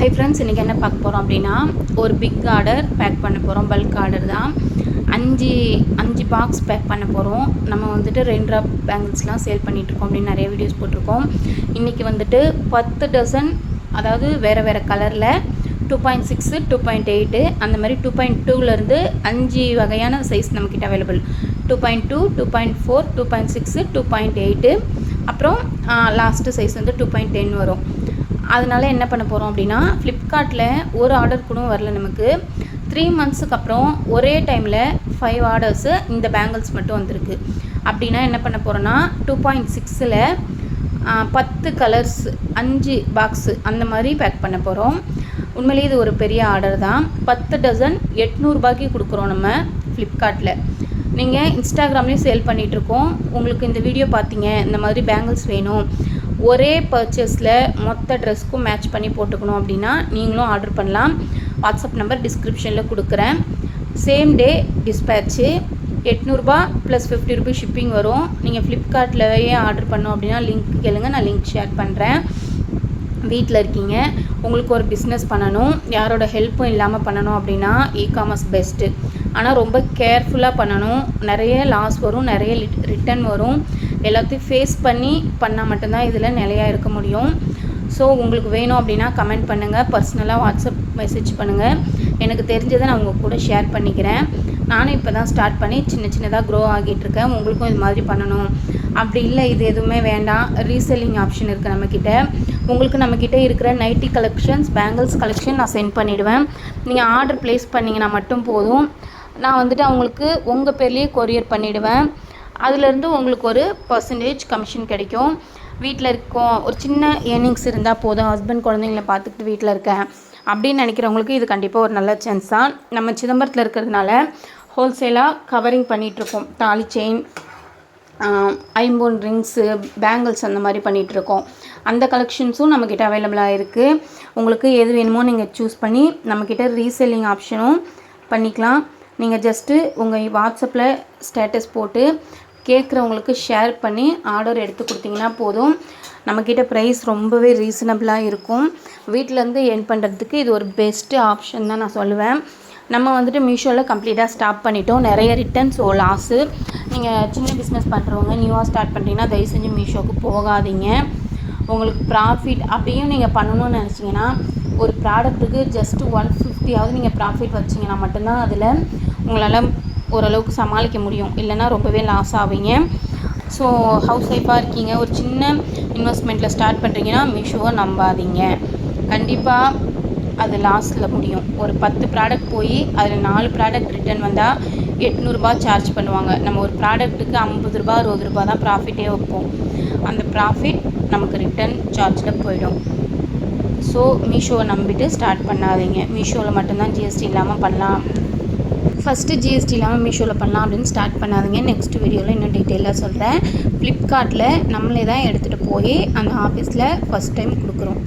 Hi friends, இன்றைக்கி என்ன பார்க்க போகிறோம் அப்படின்னா, ஒரு பிக் ஆர்டர் பேக் பண்ண போகிறோம். பல்க் ஆர்டர் தான். அஞ்சு பாக்ஸ் பேக் பண்ண போகிறோம். நம்ம வந்துட்டு ரெயின் ட்ராப் பேங்கிள்ஸ்லாம் சேல் பண்ணிகிட்ருக்கோம் அப்படின்னு நிறைய வீடியோஸ் போட்டிருக்கோம். இன்றைக்கி வந்துட்டு 10 டசன், அதாவது வேறு கலரில் 2.6, 2.8 அந்த மாதிரி 2.2லேருந்து 5 வகையான சைஸ் நம்மக்கிட்ட அவைலபிள். 2.2, 2.4, 2.6, 2.8 அப்புறம் லாஸ்ட்டு சைஸ் வந்து 2.10 வரும். அதனால் என்ன பண்ண போகிறோம் அப்படின்னா, ஃப்ளிப்கார்ட்டில் ஒரு ஆர்டர் கூட வரல. நமக்கு 3 மந்த்ஸுக்கு அப்புறம் ஒரே டைமில் 5 ஆர்டர்ஸு இந்த பேங்கிள்ஸ் மட்டும் வந்திருக்கு. அப்படின்னா என்ன பண்ண போகிறோன்னா, 2.6ல் 10 கலர்ஸ் 5 பாக்ஸு அந்த மாதிரி பேக் பண்ண போகிறோம். உண்மையிலேயே இது ஒரு பெரிய ஆர்டர் தான். 10 டசன் 800 ரூபாய்க்கு கொடுக்குறோம் நம்ம ஃப்ளிப்கார்ட்டில். நீங்கள் இன்ஸ்டாகிராம்லேயும் சேல் பண்ணிகிட்ருக்கோம். உங்களுக்கு இந்த வீடியோ பார்த்தீங்க, இந்த மாதிரி பேங்கிள்ஸ் வேணும், ஒரே பர்ச்சேஸில் மொத்த ட்ரெஸ்க்கும் மேட்ச் பண்ணி போட்டுக்கணும் அப்படின்னா நீங்களும் ஆர்டர் பண்ணலாம். வாட்ஸ்அப் நம்பர் டிஸ்கிரிப்ஷனில் கொடுக்குறேன். சேம் டே டிஸ்பேட்ச்சு 800 ரூபா ப்ளஸ் 50 ருபீஸ் ஷிப்பிங் வரும். நீங்கள் ஃப்ளிப்கார்ட்லேயே ஆர்டர் பண்ணோம் அப்படின்னா லிங்க் கேளுங்க, நான் லிங்க் ஷேர் பண்ணுறேன். வீட்டில் இருக்கீங்க, உங்களுக்கு ஒரு பிஸ்னஸ் பண்ணணும், யாரோட ஹெல்ப்பும் இல்லாமல் பண்ணணும் அப்படின்னா இ-காமர்ஸ் பெஸ்ட்டு. ஆனால் ரொம்ப கேர்ஃபுல்லாக பண்ணணும். நிறைய லாஸ் வரும், நிறைய ரிட்டன் வரும். எல்லாத்தையும் ஃபேஸ் பண்ணி பண்ணால் மட்டும்தான் இதில் நிலையாக இருக்க முடியும். ஸோ உங்களுக்கு வேணும் அப்படின்னா கமெண்ட் பண்ணுங்கள், பர்சனலாக வாட்ஸ்அப் மெசேஜ் பண்ணுங்கள். எனக்கு தெரிஞ்சதை நான் உங்கள் கூட ஷேர் பண்ணிக்கிறேன். நானும் இப்போ தான் ஸ்டார்ட் பண்ணி சின்னதாக க்ரோ ஆகிட்டுருக்கேன். உங்களுக்கும் இது மாதிரி பண்ணணும் அப்படி இல்லை, இது எதுவுமே வேண்டாம், ரீசெல்லிங் ஆப்ஷன் இருக்குது நம்மக்கிட்ட. உங்களுக்கு நம்மக்கிட்ட இருக்கிற நைட்டி கலெக்ஷன்ஸ், பேங்கிள்ஸ் கலெக்ஷன் நான் சென்ட் பண்ணிவிடுவேன். நீங்கள் ஆர்டர் ப்ளேஸ் பண்ணிங்கன்னா மட்டும் போதும். நான் வந்துட்டு அவங்களுக்கு உங்கள் பேர்லேயே கொரியர் பண்ணிவிடுவேன். அதுலேருந்து உங்களுக்கு ஒரு பர்சன்டேஜ் கமிஷன் கிடைக்கும். வீட்டில் இருக்கோம், ஒரு சின்ன ஏர்னிங்ஸ் இருந்தால் போதும், ஹஸ்பண்ட் குழந்தைங்கள பார்த்துக்கிட்டு வீட்டில் இருக்கேன் அப்படின்னு நினைக்கிறவங்களுக்கு இது கண்டிப்பாக ஒரு நல்ல சான்ஸ் தான். நம்ம சிதம்பரத்தில் இருக்கிறதுனால ஹோல்சேலாக கவரிங் பண்ணிகிட்ருக்கோம். தாலி செயின், ஐம்பொன் ரிங்ஸு, பேங்கிள்ஸ் அந்த மாதிரி பண்ணிகிட்ருக்கோம். அந்த கலெக்ஷன்ஸும் நம்மக்கிட்ட அவைலபிளாக இருக்குது. உங்களுக்கு எது வேணுமோ நீங்கள் சூஸ் பண்ணி நம்மக்கிட்ட ரீசெல்லிங் ஆப்ஷனும் பண்ணிக்கலாம். நீங்கள் ஜஸ்ட்டு உங்கள் வாட்ஸ்அப்பில் ஸ்டேட்டஸ் போட்டு கேட்குறவங்களுக்கு ஷேர் பண்ணி ஆர்டர் எடுத்து கொடுத்தீங்கன்னா போதும். நம்மக்கிட்ட ப்ரைஸ் ரொம்பவே ரீசனபிளாக இருக்கும். வீட்டிலேருந்து ஏர்ன் பண்ணுறதுக்கு இது ஒரு பெஸ்ட்டு ஆப்ஷன் தான் நான் சொல்லுவேன். நம்ம வந்துட்டு மீஷோவில் கம்ப்ளீட்டாக ஸ்டாப் பண்ணிட்டோம். நிறைய ரிட்டர்ன்ஸ் லாஸு. நீங்கள் சின்ன பிஸ்னஸ் பண்ணுறவங்க நியூவாக ஸ்டார்ட் பண்ணுறீங்கன்னா தயவு செஞ்சு மீஷோவுக்கு போகாதீங்க. உங்களுக்கு ப்ராஃபிட் அப்படியும் நீங்கள் பண்ணணும்னு நினச்சிங்கன்னா ஒரு ப்ராடக்ட்டுக்கு ஜஸ்ட்டு 150ஆவது நீங்கள் ப்ராஃபிட் வச்சிங்கன்னா மட்டும்தான் அதில் உங்களால் ஓரளவுக்கு சமாளிக்க முடியும். இல்லைன்னா ரொம்பவே லாஸ் ஆவீங்க. ஸோ ஹவுஸ் ஒய்ஃபாக இருக்கீங்க, ஒரு சின்ன இன்வெஸ்ட்மெண்ட்டில் ஸ்டார்ட் பண்ணுறீங்கன்னா மீஷோவை நம்பாதீங்க. கண்டிப்பாக அது லாஸில் முடியும். ஒரு 10 ப்ராடக்ட் போய் அதில் 4 ப்ராடக்ட் ரிட்டர்ன் வந்தால் 800 ரூபா சார்ஜ் பண்ணுவாங்க. நம்ம ஒரு ப்ராடக்ட்டுக்கு 50 ரூபா 60 ரூபா தான் ப்ராஃபிட்டே வைப்போம். அந்த ப்ராஃபிட் நமக்கு ரிட்டர்ன் சார்ஜில் போயிடும். ஸோ மீஷோவை நம்பிட்டு ஸ்டார்ட் பண்ணாதீங்க. மீஷோவில் மட்டும்தான் ஜிஎஸ்டி இல்லாமல் பண்ணலாம், ஃபஸ்ட்டு ஜிஎஸ்டி இல்லாமல் மீஷோவில் பண்ணலாம் அப்படின்னு ஸ்டார்ட் பண்ணாதீங்க. நெக்ஸ்ட் வீடியோவில் இன்னும் டீட்டெயிலாக சொல்கிறேன். ஃப்ளிப்கார்ட்டில் நம்மளே தான் எடுத்துகிட்டு போய் அந்த ஆஃபீஸில் ஃபஸ்ட் டைம் கொடுக்குறோம்.